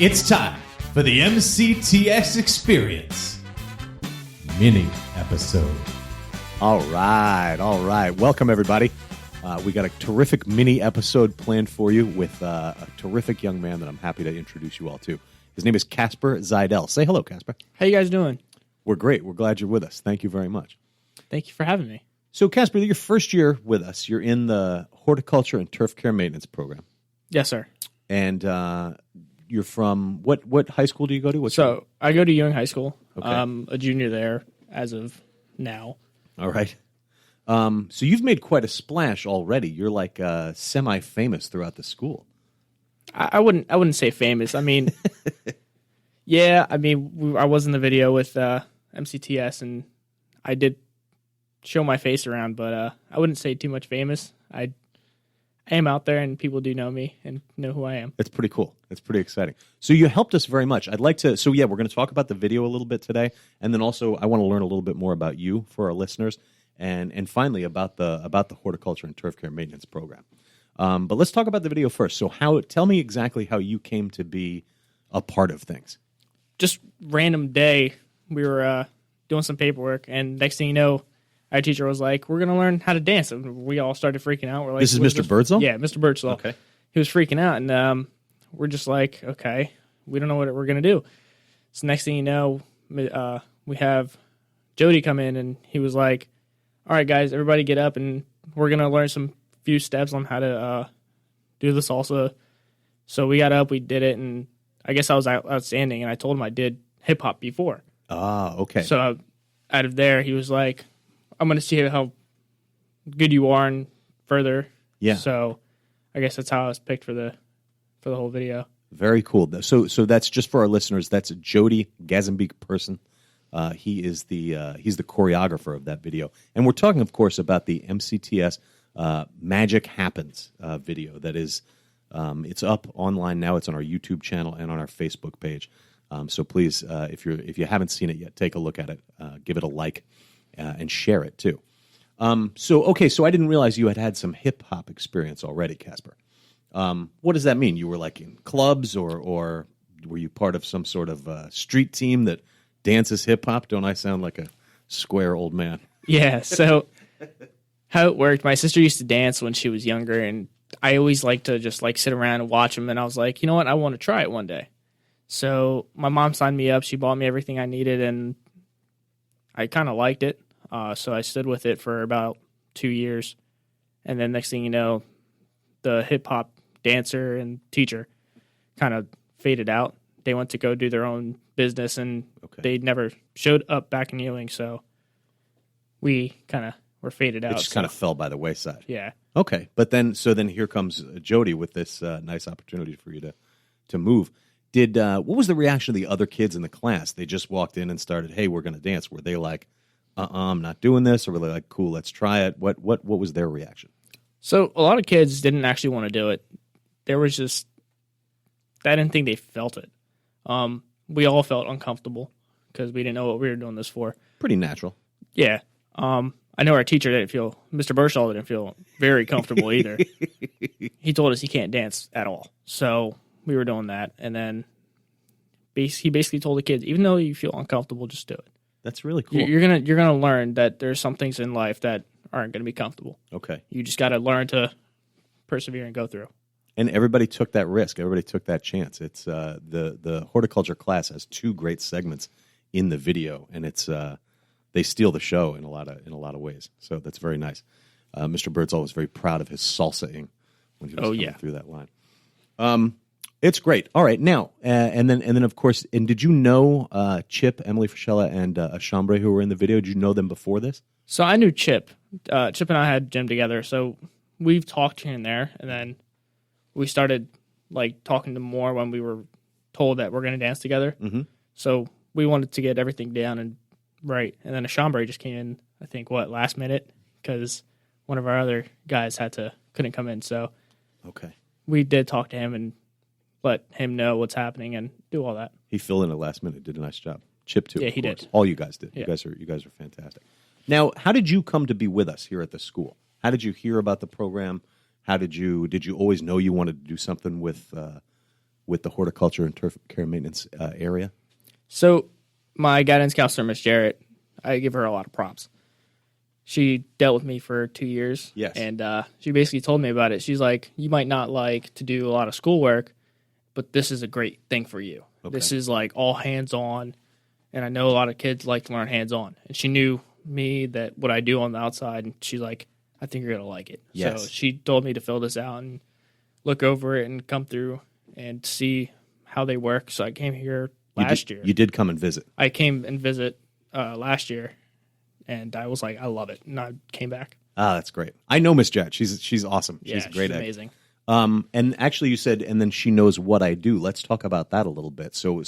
It's time for the MCTS Experience mini episode. All right. Welcome, everybody. We got a terrific mini episode planned for you with a terrific young man that I'm happy to introduce you all to. His name is Kacper Zajdel. Say hello, Kacper. How you guys doing? We're great. We're glad you're with us. Thank you very much. Thank you for having me. So, Kacper, your first year with us. You're in the Horticulture and Turf Care Maintenance program. Yes, sir. And you're from what high school do you go to? I go to Ewing High School. Okay. I'm a junior there as of now. All right. So you've made quite a splash already. You're like semi-famous throughout the school. I wouldn't say famous. I mean, yeah. I mean, I was in the video with MCTS, and I did show my face around, but I wouldn't say too much famous. I am out there, and people do know me and know who I am. It's pretty cool. It's pretty exciting. So you helped us very much. I'd like to. So yeah, we're going to talk about the video a little bit today, and then also I want to learn a little bit more about you for our listeners, and finally about the Horticulture and Turf Care Maintenance program. But let's talk about the video first. So tell me exactly how you came to be a part of things. Just random day, we were doing some paperwork, and next thing you know, our teacher was like, "We're going to learn how to dance." And we all started freaking out. We're like, "This is Mr. Birdsall?" Yeah, Mr. Birdsall. Okay. He was freaking out, and we're just like, "Okay, we don't know what we're going to do." So next thing you know, we have Jody come in, and he was like, "All right, guys, everybody get up, and we're going to learn some few steps on how to do the salsa." So we got up, we did it, and I guess I was outstanding, and I told him I did hip-hop before. Ah, okay. So out of there, he was like, "I'm going to see how good you are and further." Yeah. So I guess that's how I was picked for the whole video. Very cool. So that's just for our listeners. That's Jody Gazenbeek person. He's the choreographer of that video, and we're talking, of course, about the MCTS Magic Happens video. That is, it's up online now. It's on our YouTube channel and on our Facebook page. So please, if you haven't seen it yet, take a look at it. Give it a like. And share it too. So I didn't realize you had some hip hop experience already, Kacper. What does that mean? You were like in clubs, or were you part of some sort of street team that dances hip hop? Don't I sound like a square old man? Yeah. So how it worked? My sister used to dance when she was younger, and I always liked to just like sit around and watch them. And I was like, you know what? I want to try it one day. So my mom signed me up. She bought me everything I needed, and I kind of liked it. So I stood with it for about 2 years. And then next thing you know, the hip-hop dancer and teacher kind of faded out. They went to go do their own business, and they never showed up back in Ewing. So we kind of were faded out. It just kind of fell by the wayside. Yeah. Okay. But then here comes Jody with this nice opportunity for you to move. What was the reaction of the other kids in the class? They just walked in and started, "Hey, we're going to dance." Were they like, I'm not doing this? Or were they like, "Cool, let's try it"? What was their reaction? So a lot of kids didn't actually want to do it. There was just, I didn't think they felt it. We all felt uncomfortable because we didn't know what we were doing this for. Pretty natural. Yeah. I know our teacher Mr. Birdsall didn't feel very comfortable either. He told us he can't dance at all. So we were doing that. And then he basically told the kids, even though you feel uncomfortable, just do it. That's really cool. You're gonna learn that there's some things in life that aren't gonna be comfortable. Okay. You just got to learn to persevere and go through. And everybody took that risk. Everybody took that chance. It's the horticulture class has 2 great segments in the video, and it's they steal the show in a lot of ways. So that's very nice. Mr. Birdsall was very proud of his salsa-ing when he was coming through that line. It's great. All right, now and then of course. And did you know Chip, Emily Frischella, and Chambre, who were in the video? Did you know them before this? So I knew Chip. Chip and I had gym together, so we've talked here and there, and then we started like talking to more when we were told that we're going to dance together. Mm-hmm. So we wanted to get everything down and right. And then Chambre just came in, I think, last minute, because one of our other guys couldn't come in. So we did talk to him and let him know what's happening and do all that. He filled in at last minute, did a nice job. Chip too. Yeah, he did. All you guys did. Yeah. You guys are fantastic. Now, how did you come to be with us here at the school? How did you hear about the program? How did you always know you wanted to do something with with the horticulture and turf care maintenance area? So my guidance counselor, Miss Jarrett, I give her a lot of props. She dealt with me for 2 years. Yes. And she basically told me about it. She's like, you might not like to do a lot of schoolwork, but this is a great thing for you. Okay. This is like all hands-on, and I know a lot of kids like to learn hands-on. And she knew me, that what I do on the outside, and she's like, I think you're going to like it. Yes. So she told me to fill this out and look over it and come through and see how they work. So I came here last year. You did come and visit. I came and visit last year, and I was like, I love it. And I came back. Ah, that's great. I know Miss Jet. She's awesome. She's a great egg. Amazing. And actually, you said, and then she knows what I do. Let's talk about that a little bit. So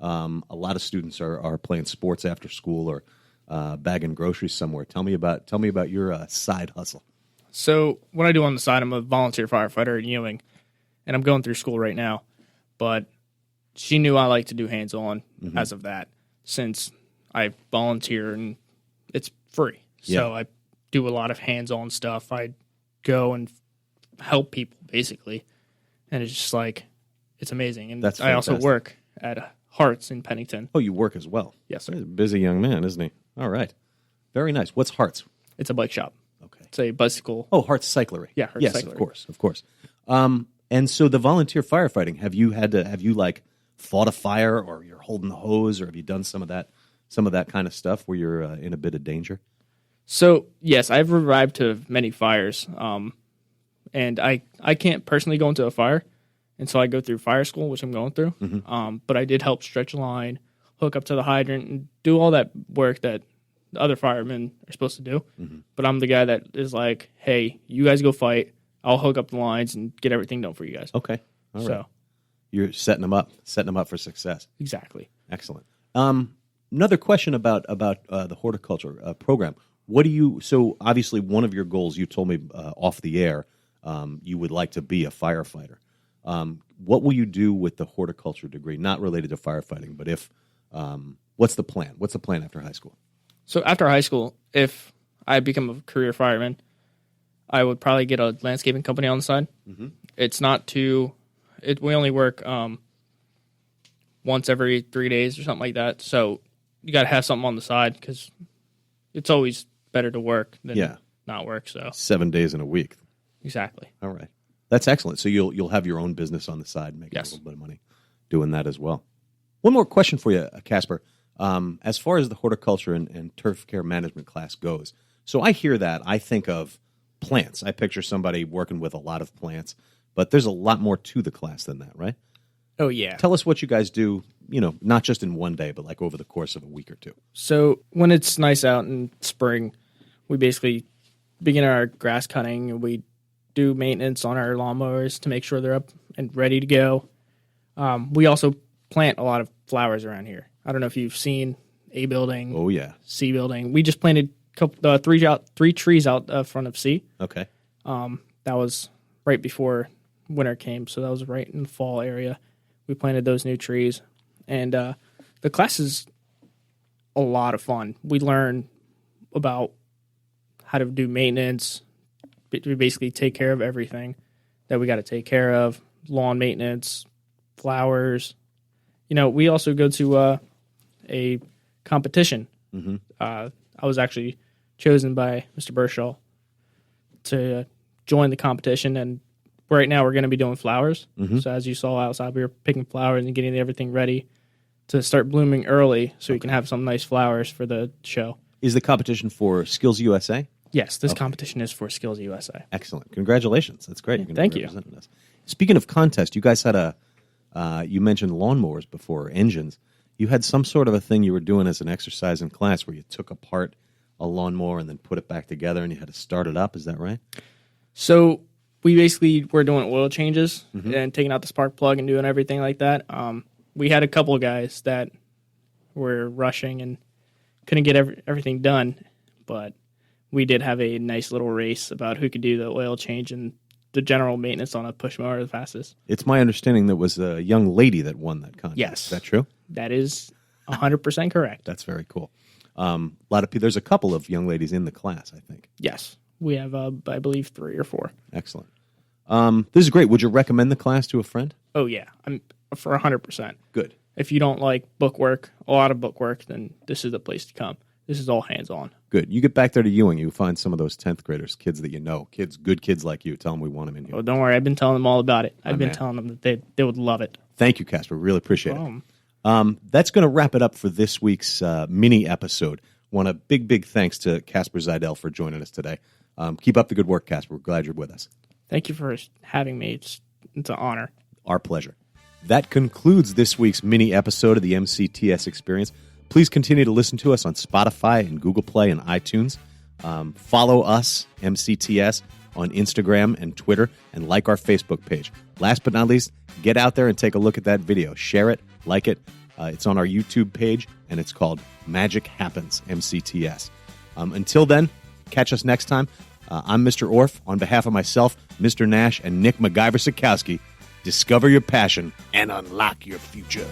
a lot of students are playing sports after school or bagging groceries somewhere. Tell me about your side hustle. So what I do on the side, I'm a volunteer firefighter in Ewing, and I'm going through school right now. But she knew I like to do hands-on as of that, since I volunteer and it's free. So I do a lot of hands-on stuff. I go and help people, basically. And it's just like, it's amazing. And That's I also fantastic. work at Hearts in Pennington. Oh, you work as well. Yes, sir. He's a busy young man, isn't he? All right. Very nice. What's Hearts? It's a bike shop. Okay. It's a bicycle. Oh, Hearts Cyclery. Yeah, Hearts yes, Cyclery. of course. And so the volunteer firefighting, have you like fought a fire, or you're holding the hose, or have you done some of that kind of stuff where you're in a bit of danger? So, yes, I've arrived to many fires, and I can't personally go into a fire, and so I go through fire school, which I'm going through, but I did help stretch a line, hook up to the hydrant, and do all that work that the other firemen are supposed to do, but I'm the guy that is like, hey, you guys go fight, I'll hook up the lines and get everything done for you guys. Okay. All right. So, You're setting them up for success. exactly. Excellent. Another question about the horticulture program. So obviously one of your goals, you told me off the air, you would like to be a firefighter. What will you do with the horticulture degree? Not related to firefighting, but what's the plan? What's the plan after high school? So after high school, if I become a career fireman, I would probably get a landscaping company on the side. It's not too... we only work once every 3 days or something like that. So you got to have something on the side, because it's always better to work than not work. So 7 days in a week. exactly. All right. That's excellent. So you'll have your own business on the side, making a little bit of money doing that as well. One more question for you, Kacper. As far as the horticulture and turf care management class goes, so I hear that, I think of plants. I picture somebody working with a lot of plants, but there's a lot more to the class than that, right? Oh, yeah. Tell us what you guys do, not just in one day, but like over the course of a week or two. So when it's nice out in spring, we basically begin our grass cutting, and we do maintenance on our lawnmowers to make sure they're up and ready to go. We also plant a lot of flowers around here. I don't know if you've seen A building. Oh, yeah. C building. We just planted three trees out front of C. Okay. That was right before winter came, so that was right in the fall area. We planted those new trees, and the class is a lot of fun. We learn about how to do maintenance. We basically take care of everything that we got to take care of: lawn maintenance, flowers. We also go to a competition. I was actually chosen by Mr. Bershaw to join the competition, and right now we're going to be doing flowers. So as you saw outside, we were picking flowers and getting everything ready to start blooming early, so we can have some nice flowers for the show. Is the competition for Skills USA? Yes, this competition is for Skills USA. Excellent. Congratulations. That's great. You're Thank be you. representing us. Speaking of contest, you guys had you mentioned lawnmowers before, engines. You had some sort of a thing you were doing as an exercise in class where you took apart a lawnmower and then put it back together, and you had to start it up. Is that right? So we basically were doing oil changes and taking out the spark plug and doing everything like that. We had a couple of guys that were rushing and couldn't get everything done, but we did have a nice little race about who could do the oil change and the general maintenance on a push mower the fastest. It's my understanding there was a young lady that won that contest. Yes. Is that true? That is 100% correct. That's very cool. A lot of people. There's a couple of young ladies in the class, I think. Yes. We have, I believe, 3 or 4. Excellent. This is great. Would you recommend the class to a friend? Oh yeah, I'm for 100%. Good. If you don't like bookwork, a lot of bookwork, then this is the place to come. This is all hands-on. Good. You get back there to Ewing, you find some of those 10th graders, kids that you know, good kids like you. Tell them we want them in here. Oh, don't worry. I've been telling them all about it. I've been telling them that they would love it. Thank you, Kacper. Really appreciate it. That's going to wrap it up for this week's mini episode. Want a big thanks to Kacper Zajdel for joining us today. Keep up the good work, Kacper. We're glad you're with us. Thank you for having me. It's an honor. Our pleasure. That concludes this week's mini episode of the MCTS Experience. Please continue to listen to us on Spotify and Google Play and iTunes. Follow us, MCTS, on Instagram and Twitter, and like our Facebook page. Last but not least, get out there and take a look at that video. Share it, like it. It's on our YouTube page, and it's called Magic Happens, MCTS. Until then, catch us next time. I'm Mr. Orff. On behalf of myself, Mr. Nash, and Nick MacGyver Sikowski, discover your passion and unlock your future.